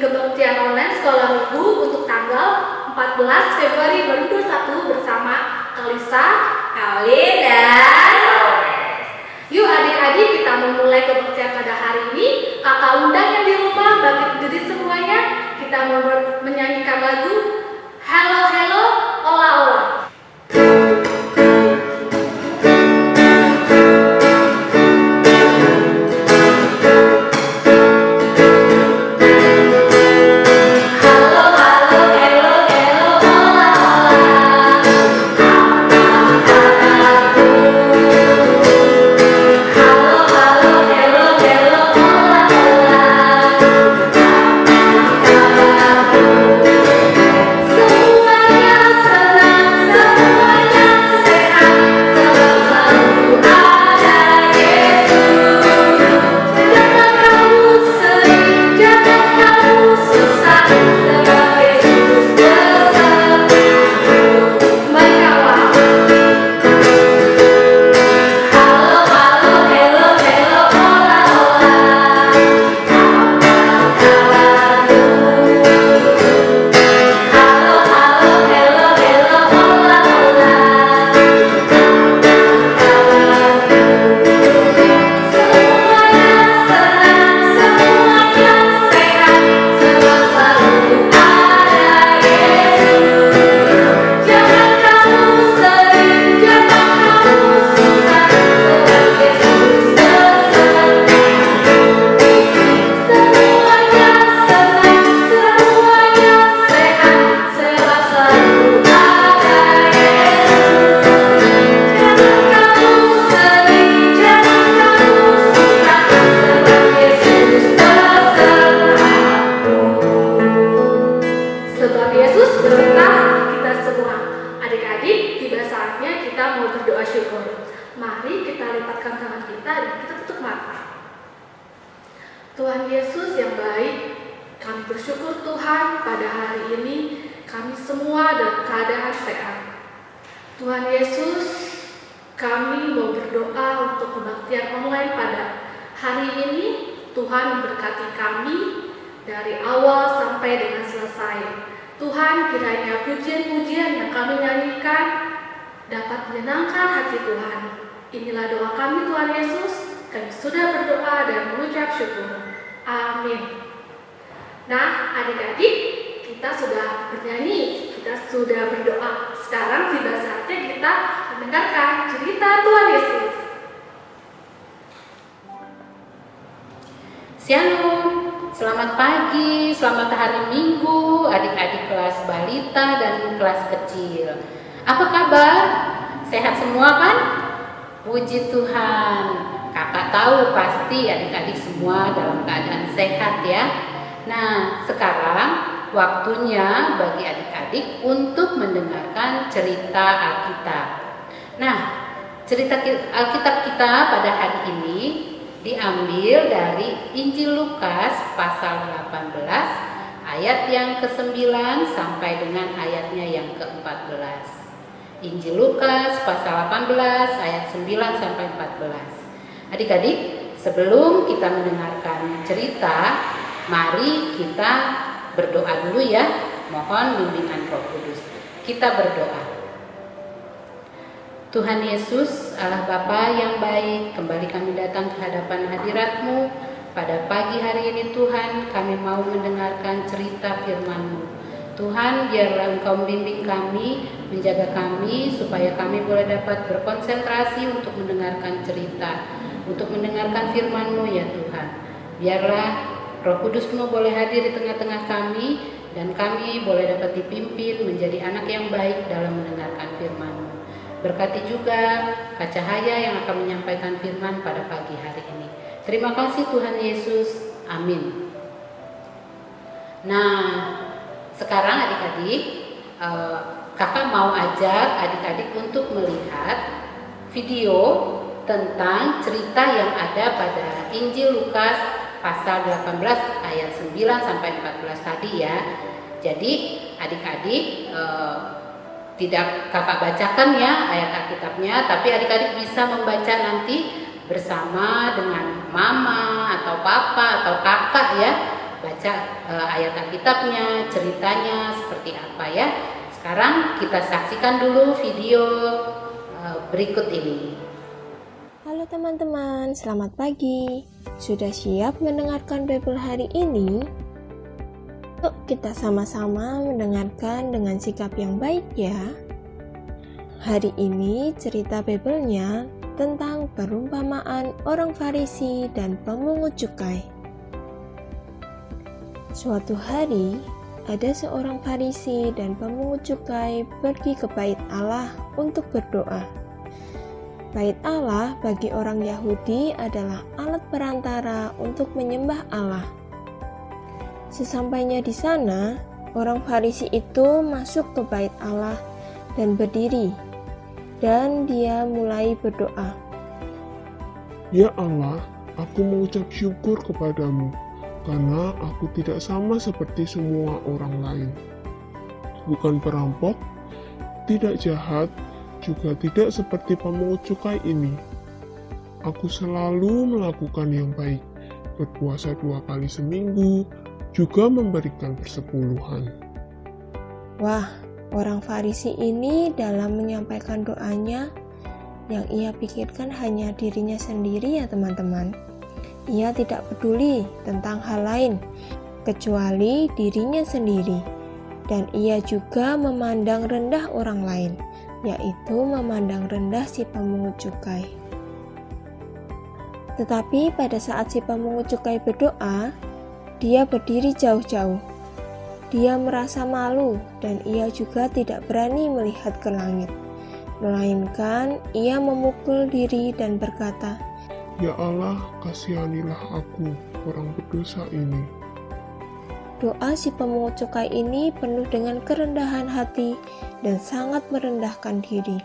kebaktian online sekolah minggu untuk tanggal 14 Februari 2021 bersama Kalisa, Aulin, dan Yuk adik-adik, kita memulai kebaktian pada hari ini. Kakak undang yang di rumah, bangkit berdiri semuanya. Kita mau menyanyikan lagu Hello Hello Ola Ola. Mari kita lipatkan tangan kita dan kita tutup mata. Tuhan Yesus yang baik, kami bersyukur Tuhan pada hari ini kami semua dalam keadaan sehat. Tuhan Yesus, kami mau berdoa untuk kebaktian online pada hari ini. Tuhan memberkati kami dari awal sampai dengan selesai. Tuhan, kiranya pujian-pujian yang kami nyanyikan dapat menyenangkan hati Tuhan. Inilah doa kami Tuhan Yesus. Kami sudah berdoa dan mengucap syukur. Amin. Nah, adik-adik, kita sudah bernyanyi, kita sudah berdoa. Sekarang tiba saatnya kita mendengarkan cerita Tuhan Yesus. Shalom, selamat pagi, selamat hari Minggu, adik-adik kelas balita dan kelas kecil. Apa kabar? Sehat semua kan? Puji Tuhan, kakak tahu pasti adik-adik semua dalam keadaan sehat ya. Nah, sekarang waktunya bagi adik-adik untuk mendengarkan cerita Alkitab. Nah, cerita Alkitab kita pada hari ini diambil dari Injil Lukas pasal 18 ayat yang ke-9 sampai dengan ayatnya yang ke-14. Injil Lukas pasal 18 ayat 9 sampai 14. Adik-adik, sebelum kita mendengarkan cerita, mari kita berdoa dulu ya. Mohon bimbingan Roh Kudus. Kita berdoa. Tuhan Yesus, Allah Bapa yang baik, kembali kami datang ke hadapan hadirat-Mu. Pada pagi hari ini Tuhan, kami mau mendengarkan cerita firman-Mu. Tuhan, biarlah Engkau membimbing kami, menjaga kami, supaya kami boleh dapat berkonsentrasi untuk mendengarkan cerita, untuk mendengarkan firman-Mu ya Tuhan. Biarlah Roh Kudus-Mu boleh hadir di tengah-tengah kami, dan kami boleh dapat dipimpin menjadi anak yang baik dalam mendengarkan firman-Mu. Berkati juga Kak Cahaya yang akan menyampaikan firman pada pagi hari ini. Terima kasih Tuhan Yesus. Amin. Nah, sekarang adik-adik, kakak mau ajak adik-adik untuk melihat video tentang cerita yang ada pada Injil Lukas pasal 18 ayat 9 sampai 14 tadi ya. Jadi adik-adik tidak kakak bacakan ya ayat Alkitabnya, tapi adik-adik bisa membaca nanti bersama dengan mama atau papa atau kakak ya. baca ayat Alkitabnya, ceritanya seperti apa ya. Sekarang kita saksikan dulu video berikut ini. Halo teman-teman, selamat pagi. Sudah siap mendengarkan Bible hari ini? Yuk kita sama-sama mendengarkan dengan sikap yang baik ya. Hari ini cerita Bible-nya tentang perumpamaan orang Farisi dan pemungut cukai. Suatu hari, ada seorang Farisi dan pemungut cukai pergi ke bait Allah untuk berdoa. Bait Allah bagi orang Yahudi adalah alat perantara untuk menyembah Allah. Sesampainya di sana, orang Farisi itu masuk ke bait Allah dan berdiri, dan dia mulai berdoa. Ya Allah, aku mengucap syukur kepadamu, karena aku tidak sama seperti semua orang lain. Bukan perampok, tidak jahat, juga tidak seperti pemungut cukai ini. Aku selalu melakukan yang baik, berpuasa 2 kali seminggu, juga memberikan persepuluhan. Wah, orang Farisi ini dalam menyampaikan doanya, yang ia pikirkan hanya dirinya sendiri ya teman-teman. Ia tidak peduli tentang hal lain, kecuali dirinya sendiri. Dan ia juga memandang rendah orang lain, yaitu memandang rendah si pemungut cukai. Tetapi pada saat si pemungut cukai berdoa, dia berdiri jauh-jauh. Dia merasa malu dan ia juga tidak berani melihat ke langit. Melainkan ia memukul diri dan berkata, Ya Allah, kasihanilah aku, orang berdosa ini. doa si pemungut cukai ini penuh dengan kerendahan hati dan sangat merendahkan diri.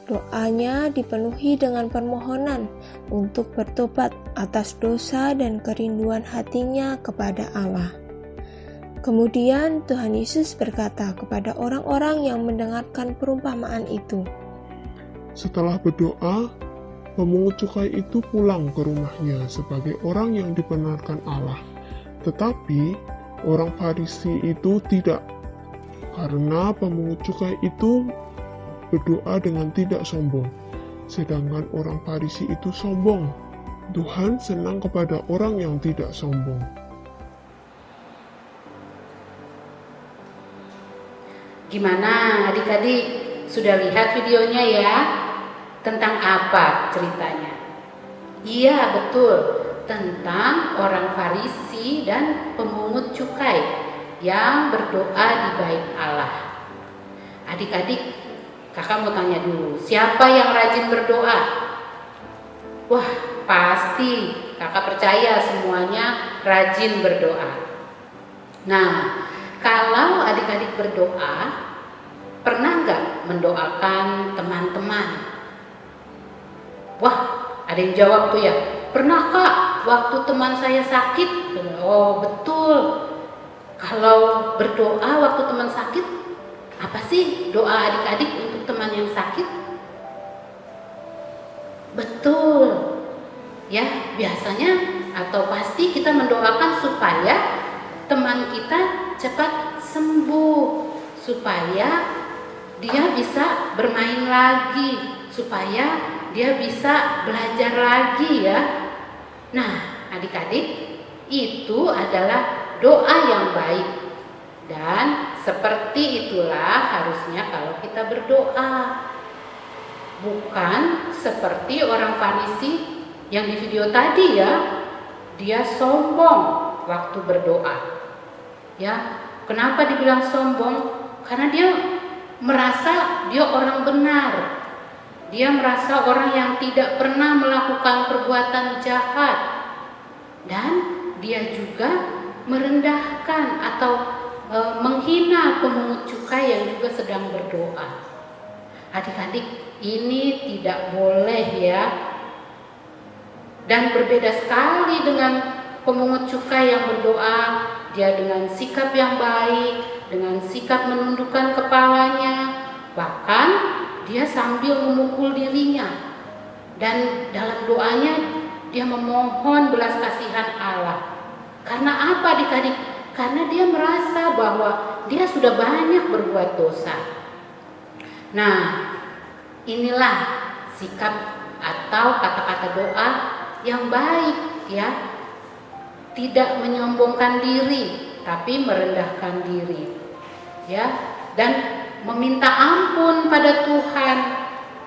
Doanya dipenuhi dengan permohonan untuk bertobat atas dosa dan kerinduan hatinya kepada Allah. Kemudian Tuhan Yesus berkata kepada orang-orang yang mendengarkan perumpamaan itu, Setelah berdoa, pemungut cukai itu pulang ke rumahnya sebagai orang yang dibenarkan Allah. Tetapi orang Farisi itu tidak, karena pemungut cukai itu berdoa dengan tidak sombong, sedangkan orang Farisi itu sombong. Tuhan senang kepada orang yang tidak sombong. Gimana adik-adik, sudah lihat videonya ya? Tentang apa ceritanya? Iya betul, tentang orang Farisi dan pemungut cukai yang berdoa di bait Allah. Adik-adik, kakak mau tanya dulu, siapa yang rajin berdoa? Wah, pasti kakak percaya semuanya rajin berdoa. Nah, kalau adik-adik berdoa, pernah nggak mendoakan teman-teman? Wah, ada yang jawab tuh ya, pernah Kak, waktu teman saya sakit. Oh betul, kalau berdoa waktu teman sakit, apa sih doa adik-adik untuk teman yang sakit? Betul, ya biasanya atau pasti kita mendoakan supaya teman kita cepat sembuh, supaya dia bisa bermain lagi, supaya dia bisa belajar lagi ya. Nah, adik-adik, itu adalah doa yang baik. Dan seperti itulah harusnya kalau kita berdoa. Bukan seperti orang Farisi yang di video tadi ya, dia sombong waktu berdoa. Ya, kenapa dibilang sombong? Karena dia merasa dia orang benar. Dia merasa orang yang tidak pernah melakukan perbuatan jahat. Dan dia juga merendahkan atau menghina pemungut cukai yang juga sedang berdoa. Adik-adik, ini tidak boleh ya. Dan berbeda sekali dengan pemungut cukai yang berdoa, dia dengan sikap yang baik, dengan sikap menundukkan kepalanya, bahkan dia sambil memukul dirinya. Dan dalam doanya dia memohon belas kasihan Allah. Karena apa adik-adik? Karena dia merasa bahwa dia sudah banyak berbuat dosa. Nah, inilah sikap atau kata-kata doa yang baik ya. Tidak menyombongkan diri, tapi merendahkan diri. Ya, dan meminta ampun pada Tuhan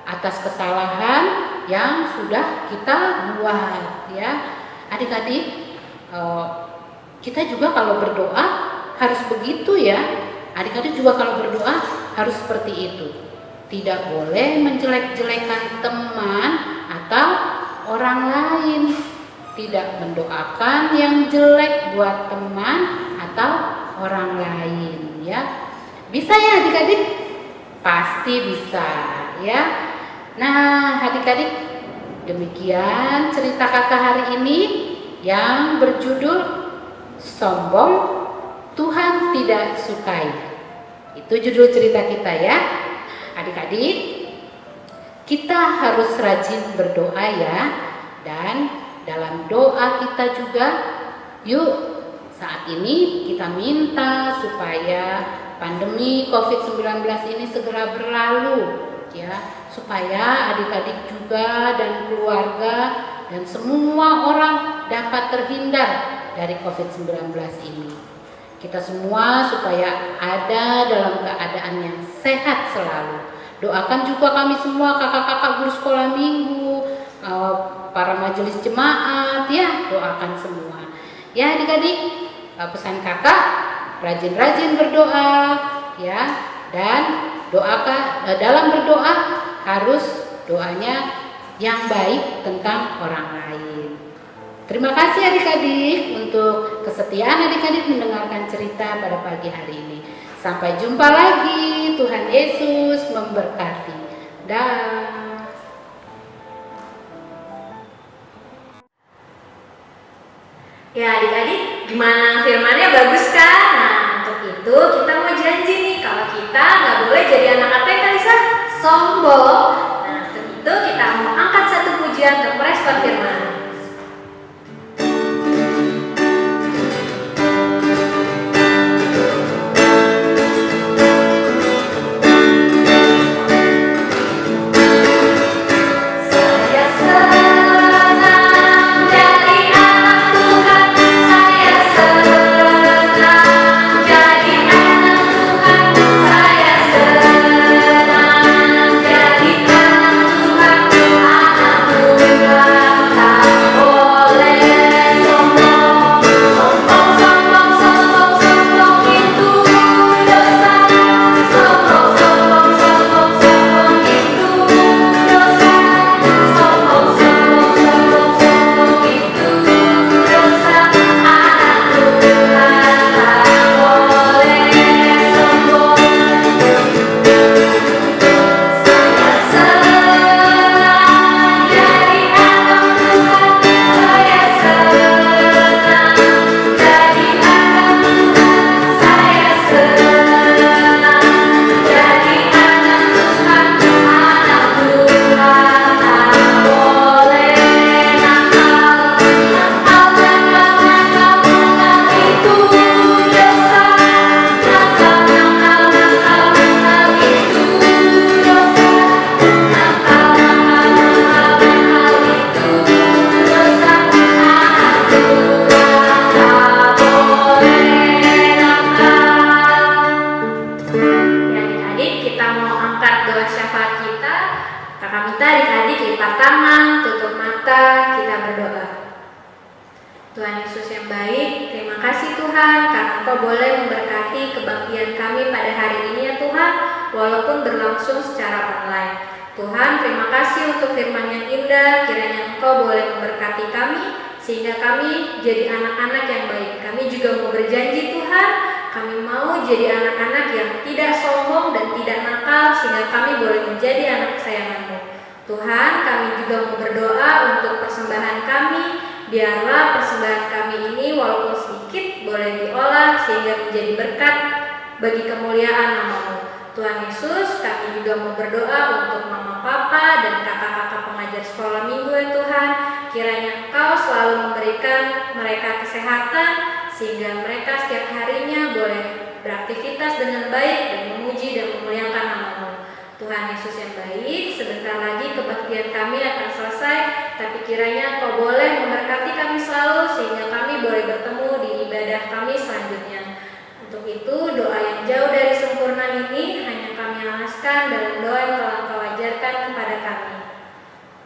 atas kesalahan yang sudah kita buat ya. Adik-adik, kita juga kalau berdoa harus begitu ya. Adik-adik juga kalau berdoa harus seperti itu. Tidak boleh menjelek-jelekan teman atau orang lain. Tidak mendoakan yang jelek buat teman atau orang lain ya. Bisa ya adik-adik? Pasti bisa ya. Nah adik-adik, demikian cerita kakak hari ini yang berjudul Sombong Tuhan Tidak Sukai. Itu judul cerita kita ya. Adik-adik, kita harus rajin berdoa ya. Dan dalam doa kita juga, yuk saat ini kita minta supaya pandemi COVID-19 ini segera berlalu ya, supaya adik-adik juga dan keluarga dan semua orang dapat terhindar dari COVID-19 ini. Kita semua supaya ada dalam keadaan yang sehat selalu. Doakan juga kami semua kakak-kakak guru sekolah minggu, para majelis jemaat ya, doakan semua ya adik-adik. Pesan kakak, rajin-rajin berdoa ya, dan doakan dalam berdoa harus doanya yang baik tentang orang lain. Terima kasih adik-adik untuk kesetiaan adik-adik mendengarkan cerita pada pagi hari ini. Sampai jumpa lagi. Tuhan Yesus memberkati. Dah. Ya adik-adik, gimana firmannya, bagus kan? Nah untuk itu kita mau janji nih kalau kita nggak boleh jadi anak apa yang Kalisa? Sombong. Nah untuk itu kita mau angkat satu pujian untuk merespon firman. Tuhan Yesus yang baik, terima kasih Tuhan karena Engkau boleh memberkati kebaktian kami pada hari ini ya Tuhan, walaupun berlangsung secara online. Tuhan, terima kasih untuk firman yang indah, kiranya Engkau boleh memberkati kami sehingga kami jadi anak-anak yang baik. Kami juga mau berjanji Tuhan, kami mau jadi anak-anak yang tidak sombong dan tidak nakal sehingga kami boleh menjadi anak kesayangan-Mu. Tuhan, kami juga mau berdoa untuk persembahan kami. Biarlah persembahan kami ini walaupun sedikit boleh diolah sehingga menjadi berkat bagi kemuliaan nama-Mu. Tuhan Yesus, kami juga mau berdoa untuk mama papa dan kakak-kakak pengajar sekolah minggu ya Tuhan. Kiranya Engkau selalu memberikan mereka kesehatan, sehingga mereka setiap harinya boleh beraktivitas dengan baik dan memuji dan memuliakan nama-Mu. Tuhan Yesus yang baik, sebentar lagi kebaktian kami akan selesai, tapi kiranya Engkau boleh memberkati kami selalu, sehingga kami boleh bertemu di ibadah kami selanjutnya. Untuk itu, doa yang jauh dari sempurna ini hanya kami alaskan dalam doa yang telah Engkau ajarkan kepada kami.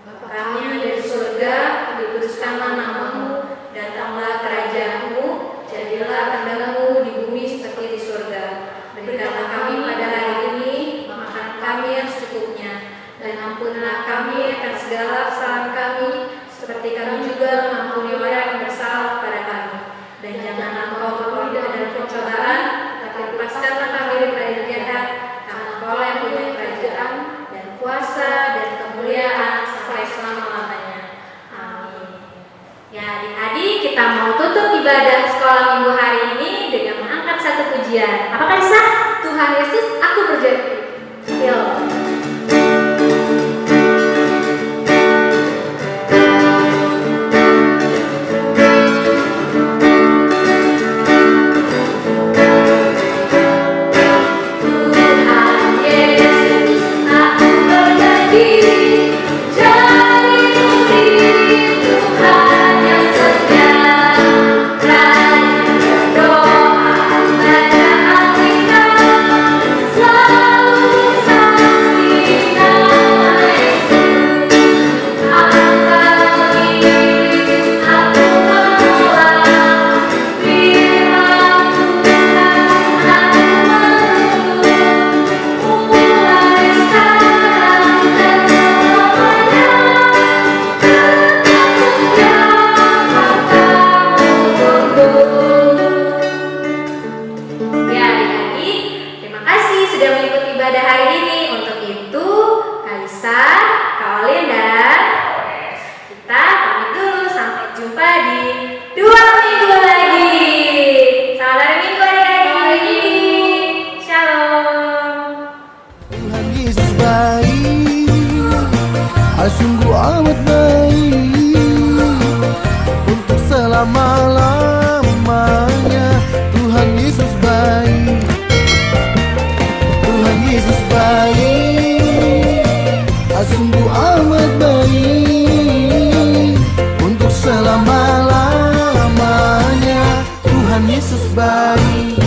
Bapa kami yang ada di surga, dikuduskanlah nama-Mu, datanglah kerajaan-Mu, jadilah kehendak-Mu di bumi seperti di surga. Berikanlah kami pada hari ini makanan kami yang secukupnya, dan ampunilah kami akan segala kesalahan kami, seperti kami juga mengampuni orang yang bersalah kepada kami. Dan janganlah Engkau membawa kami dalam pencobaan, tapi lepaskanlah kami daripada yang jahat, karena Engkau yang punya kerajaan dan kuasa dan kemuliaan sampai selama-lamanya. Amin. Ya adik-adik, kita mau tutup ibadah sekolah minggu hari ini dengan mengangkat satu pujian. Apakah bisa? Tuhan Yesus, aku berjanji. Yuk. Sungguh amat baik untuk selama-lamanya. Tuhan Yesus baik, Tuhan Yesus baik, sungguh amat baik untuk selama-lamanya. Tuhan Yesus baik.